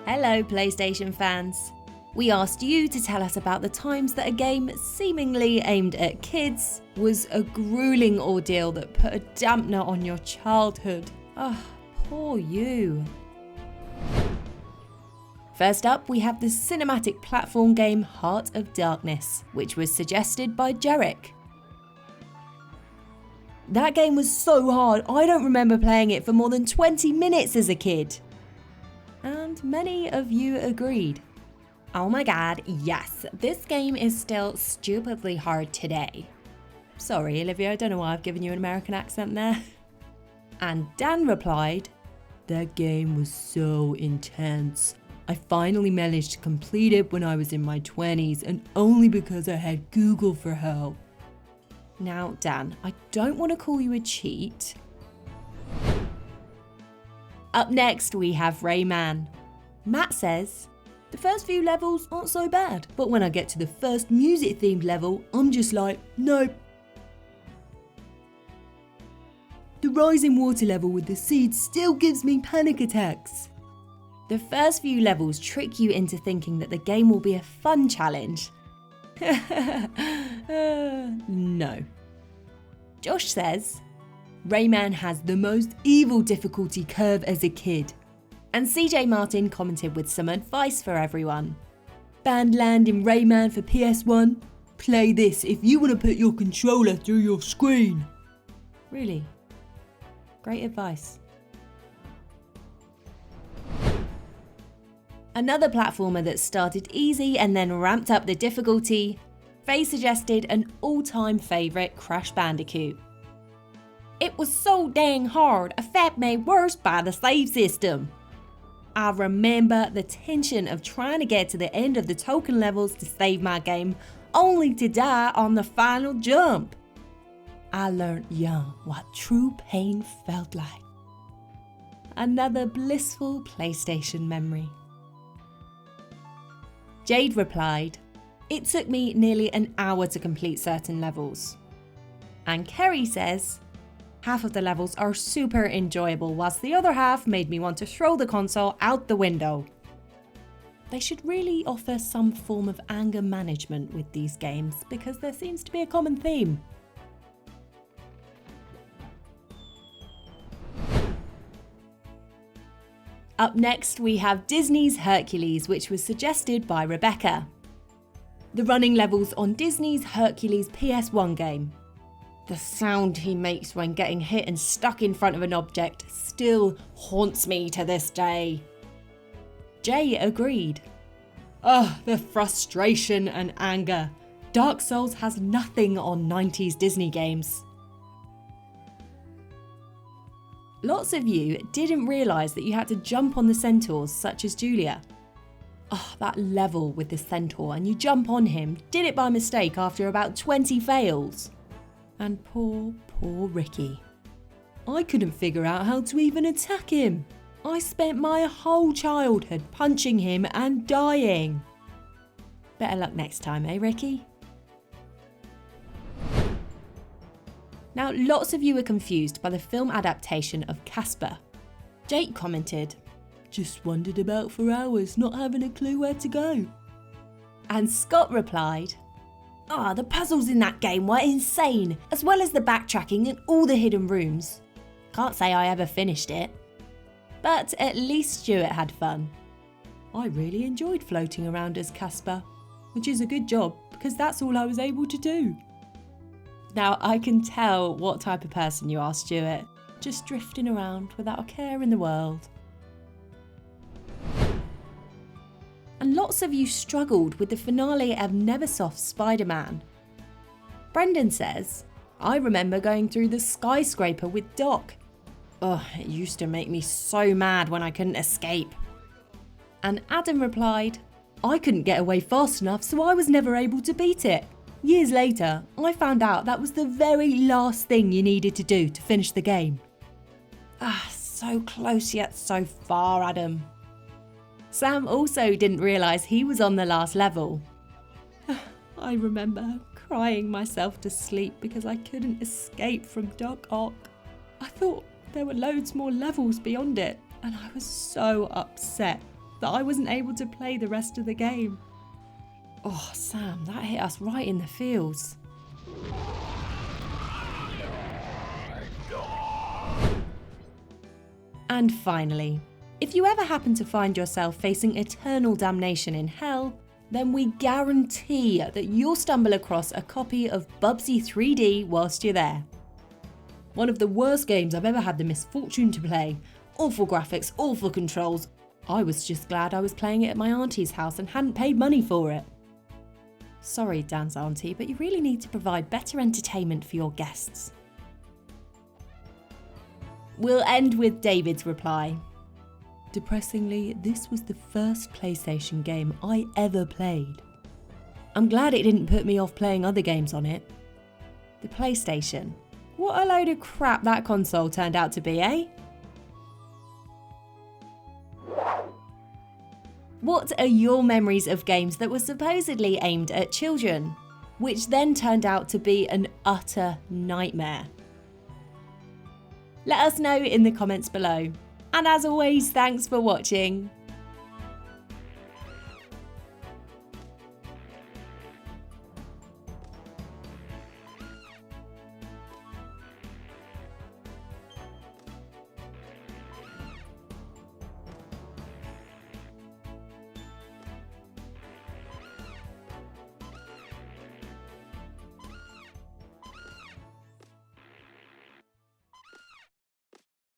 Hello PlayStation fans! We asked you to tell us about the times that a game seemingly aimed at kids was a grueling ordeal that put a dampener on your childhood. Oh, poor you. First up, we have the cinematic platform game Heart of Darkness, which was suggested by Jarek. That game was so hard, I don't remember playing it for more than 20 minutes as a kid. And many of you agreed. Oh my god, yes, this game is still stupidly hard today. Sorry Olivia, I don't know why I've given you an American accent there. And Dan replied, that game was so intense. I finally managed to complete it when I was in my 20s and only because I had Google for help. Now Dan, I don't want to call you a cheat. Up next we have Rayman. Matt says, the first few levels aren't so bad, but when I get to the first music themed level, I'm just like, nope. The rising water level with the seeds still gives me panic attacks. The first few levels trick you into thinking that the game will be a fun challenge. No. Josh says, Rayman has the most evil difficulty curve as a kid. And CJ Martin commented with some advice for everyone. Banned land in Rayman for PS1. Play this if you want to put your controller through your screen. Really? Great advice. Another platformer that started easy and then ramped up the difficulty, Faye suggested an all-time favourite, Crash Bandicoot. It was so dang hard, a fact made worse by the save system. I remember the tension of trying to get to the end of the token levels to save my game, only to die on the final jump. I learned young what true pain felt like. Another blissful PlayStation memory. Jade replied, it took me nearly an hour to complete certain levels. And Kerry says, half of the levels are super enjoyable, whilst the other half made me want to throw the console out the window. They should really offer some form of anger management with these games, because there seems to be a common theme. Up next we have Disney's Hercules, which was suggested by Rebecca. The running levels on Disney's Hercules PS1 game. The sound he makes when getting hit and stuck in front of an object still haunts me to this day. Jay agreed. Ugh, the frustration and anger. Dark Souls has nothing on 90s Disney games. Lots of you didn't realise that you had to jump on the centaurs, such as Julia. Oh, that level with the centaur and you jump on him, did it by mistake after about 20 fails. And poor Ricky. I couldn't figure out how to even attack him. I spent my whole childhood punching him and dying. Better luck next time, eh Ricky? Now, lots of you were confused by the film adaptation of Casper. Jake commented, just wandered about for hours, not having a clue where to go. And Scott replied, the puzzles in that game were insane, as well as the backtracking and all the hidden rooms. Can't say I ever finished it. But at least Stuart had fun. I really enjoyed floating around as Casper, which is a good job because that's all I was able to do. Now I can tell what type of person you are, Stuart, just drifting around without a care in the world. And lots of you struggled with the finale of Neversoft's SpiderMan. Brendan says, I remember going through the skyscraper with Doc. Ugh, it used to make me so mad when I couldn't escape. And Adam replied, I couldn't get away fast enough, so I was never able to beat it. Years later, I found out that was the very last thing you needed to do to finish the game. So close yet so far, Adam. Sam also didn't realise he was on the last level. I remember crying myself to sleep because I couldn't escape from Doc Ock. I thought there were loads more levels beyond it, and I was so upset. that I wasn't able to play the rest of the game. Oh, Sam, that hit us right in the feels. And finally, if you ever happen to find yourself facing eternal damnation in hell, then we guarantee that you'll stumble across a copy of Bubsy 3D whilst you're there. One of the worst games I've ever had the misfortune to play. Awful graphics, awful controls. I was just glad I was playing it at my auntie's house and hadn't paid money for it. Sorry, Dan's auntie, but you really need to provide better entertainment for your guests. We'll end with David's reply. Depressingly, this was the first PlayStation game I ever played. I'm glad it didn't put me off playing other games on it. The PlayStation. What a load of crap that console turned out to be, eh? What are your memories of games that were supposedly aimed at children, which then turned out to be an utter nightmare? Let us know in the comments below. And as always, thanks for watching.